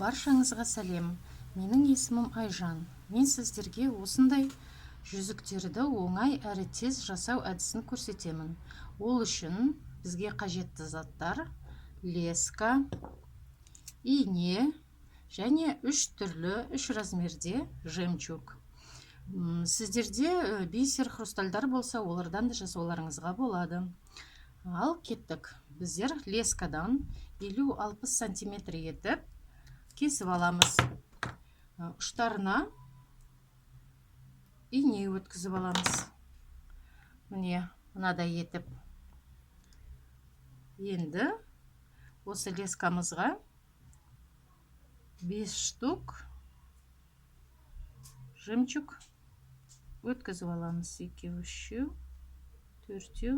Баршаңызға сәлем. Менің есімім Айжан. Мен сіздерге осындай жүзіктерді оңай әрі тез жасау әдісін көрсетемін. Ол үшін бізге қажетті заттар: леска, ине және 3 түрлі 3 размерде жемчуг. Сіздерде бисер хрустальдар болса, олардан да жасауларыңызға болады. Ал кеттік. Біздер лескадан 50-60 сантиметр етіп кесіп аламыз. Ұштарына ине өткізіп аламыз. Міне, мынадай етіп. Енді осы лескамызға 5 штук жемчуг өткізіп аламыз. 2, 3, 4,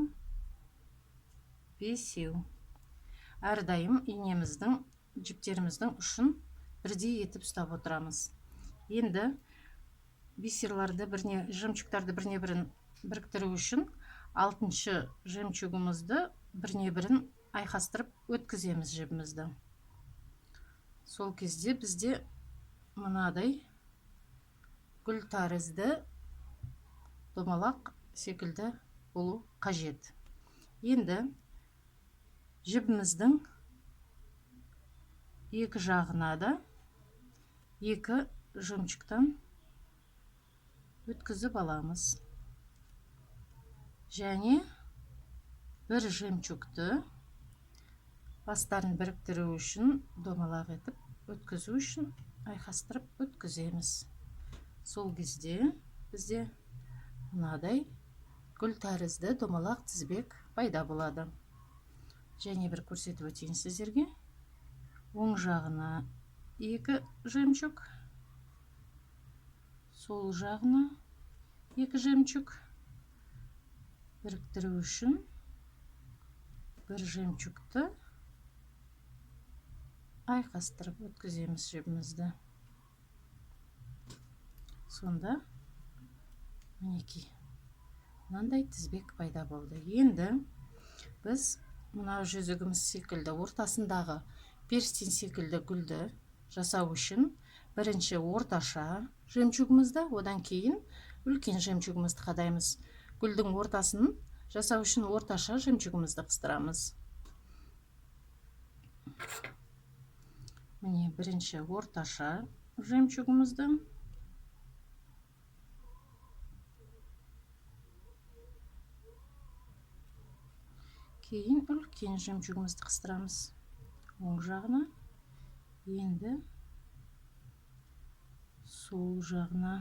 5. Әрдайым инеміздің, жіптеріміздің ұшын бірдей етіп ұстап отырамыз. Енді бисерларды жемчугтарды біріне бірін біріктіру үшін 6-шы жемчугымызды біріне бірін айқастырып өткіземіз жібімізді. Сол кезде бізде мынадай гүл тәрізді домалақ секілді болу қажет. Енді жібіміздің екі жағына да 2 жемчугтан өткізіп аламыз. Және бір жемчугты бастарын біріктіру үшін, домалақ етіп өткізу үшін айқастырып өткіземіз. Сол кезде бізде мынадай гүл тәрізді домалақ тізбек пайда болады. Және бір көрсетіп өтейін сіздерге. Оң жағына 2 жемчуг, сол жағына 2 жемчуг. Біріктіру үшін бір жемчугты айқастырып өткіземіз жібімізді. Сонда мінекей мынандай тізбек пайда болды. Енді біз мынау жүзігіміз секілді ортасындағы перстень секілді гүлді жасау үшін бірінші орташа жемчугімізді, одан кейін үлкен жемчугімізді қадаймыз. Гүлдің ортасын жасау үшін орташа жемчугімізді қыстырамыз. Міне бірінші орташа жемчугімізді, кейін үлкен жемчугімізді қыстырамыз оң жағына, енді сол жағына.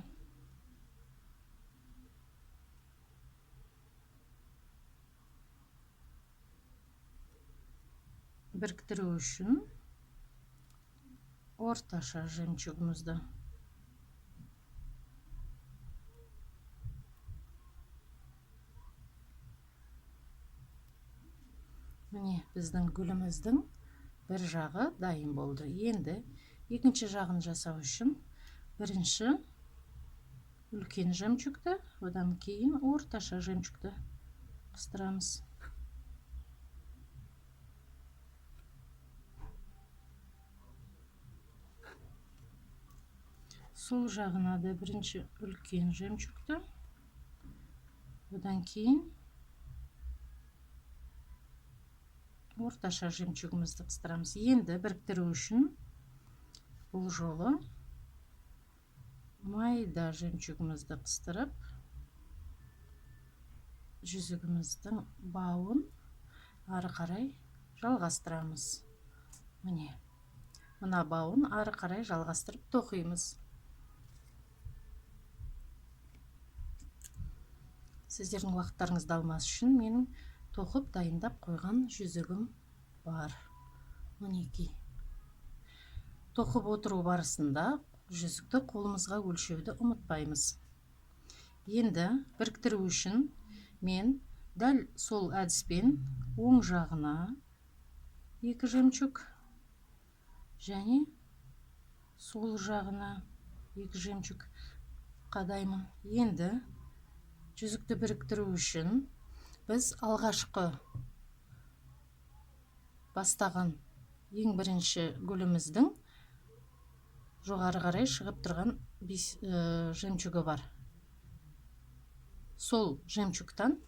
Біріктіру үшін орташа жемчугімізді. Міне біздің гүліміздің бір жағы дайын болды. Енді екінші жағын жасау үшін бірінші үлкен жемчугті, одан кейін орташа жемчугті қыстырамыз. Сол жағына да бірінші үлкен жемчугті, одан кейін орташа жемчугімізді қыстырамыз. Енді біріктіру үшін бұл жолы майда жемчугімізді қыстырып, жүзігіміздің бауын ары қарай жалғастырамыз. Міне, мына бауын ары қарай жалғастырып тоқимыз. Сіздердің уақыттарыңызды алмас үшін менің тоқып дайындап қойған жүзігім бар. Мінекей. Тоқып отыру барысында жүзікті қолымызға өлшеуді ұмытпаймыз. Енді біріктіру үшін мен дәл сол әдіспен оң жағына 2 жемчуг және сол жағына 2 жемчуг қадаймын. Енді жүзікті біріктіру үшін біз алғашқы бастаған ең бірінші гүліміздің жоғары қарай шығып тұрған жемчугі бар. Сол жемчугтан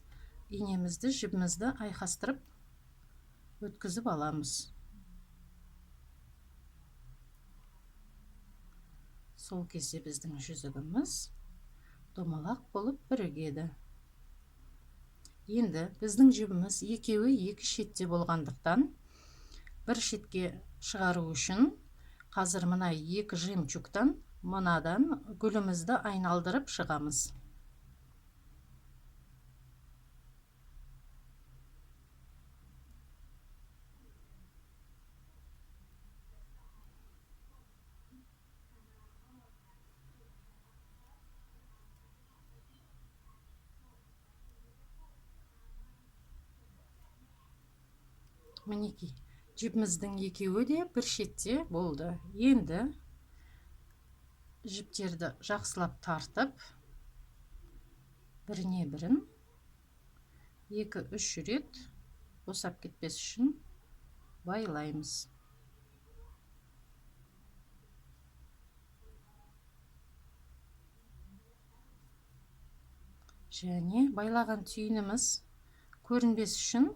инемізді, жібімізді айқастырып өткізіп аламыз. Сол кезде біздің жүзігіміз домалақ болып бірігеді. Енді біздің жібіміз екеуі екі шетте болғандықтан, бір шетке шығару үшін қазір мына екі жемчугтан мынадан гүлімізді айналдырып шығамыз. Мінекей, жіпіміздің екеуі де бір шетте болды. Енді жіптерді жақсылап тартып, біріне бірін 2-3 рет босап кетпес үшін байлаймыз. Және байлаған түйініміз көрінбес үшін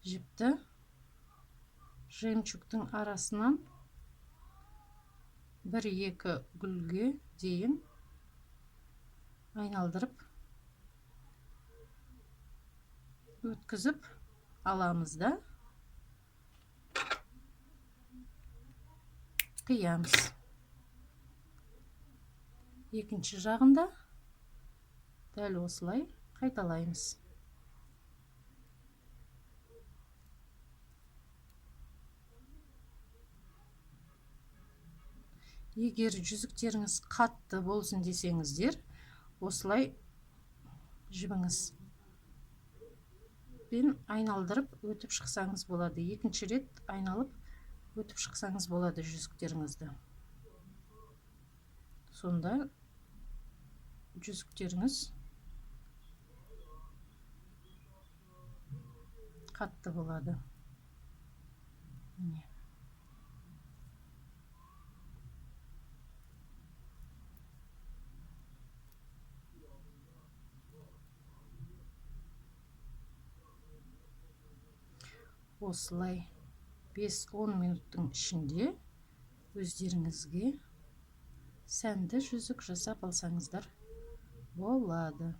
жіпті жемчугтың арасынан 1-2 гүлге дейін айналдырып өткізіп аламыз да қиямыз. Екінші жағында дәл осылай қайталаймыз. Егер жүзіктеріңіз қатты болсын десеңіздер, осылай жібіңіз бен айналдырып өтіп шықсаңыз болады. Екінші рет айналып өтіп шықсаңыз болады жүзіктеріңізді. Сонда жүзіктеріңіз қатты болады. Міне. Осылай 5-10 минуттың ішінде өздеріңізге сәнді жүзік жасап алсаңыздар болады.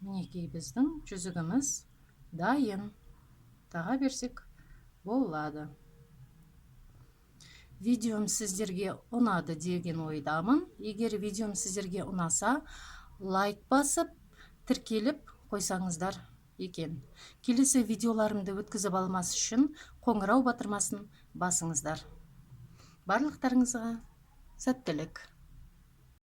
Мінекей біздің жүзігіміз дайын. Таға берсек болады. Видеом сіздерге ұнады деген ойдамын. Егер видеом сіздерге ұнаса, лайк басып, тіркеліп қойсаңыздар екен. Келесі видеоларымды өткізіп алмас үшін қоңырау батырмасын басыңыздар. Барлықтарыңызға сәттілік.